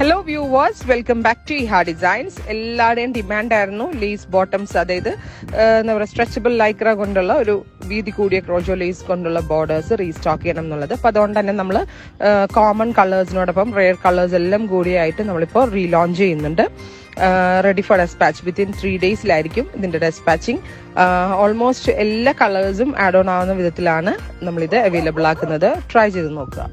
Hello viewers, welcome back to Iha designs. എല്ലാവരുടെയും demand ആയിരുന്നു lace bottoms, അതായത് എന്താ പറയുക, സ്ട്രെച്ചബിൾ ലൈക്ര കൊണ്ടുള്ള ഒരു വീതി കൂടിയ ക്രോജോ ലേസ് കൊണ്ടുള്ള ബോർഡേഴ്സ് റീസ്റ്റോക്ക് ചെയ്യണം എന്നുള്ളത്. അപ്പോൾ അതുകൊണ്ട് തന്നെ നമ്മൾ കോമൺ കളേഴ്സിനോടൊപ്പം റെയർ കളേഴ്സ് എല്ലാം കൂടിയായിട്ട് നമ്മളിപ്പോൾ റീലോഞ്ച് ചെയ്യുന്നുണ്ട്. റെഡി ഫോർ ഡെസ്പാച്ച് വിത്തിൻ 3 ഡേയ്സിലായിരിക്കും ഇതിൻ്റെ ഡെസ്പാച്ചിങ്. ഓൾമോസ്റ്റ് എല്ലാ കളേഴ്സും ആഡ് ഓൺ ആവുന്ന വിധത്തിലാണ് നമ്മളിത് അവൈലബിൾ ആക്കുന്നത്. ട്രൈ ചെയ്ത് നോക്കുക.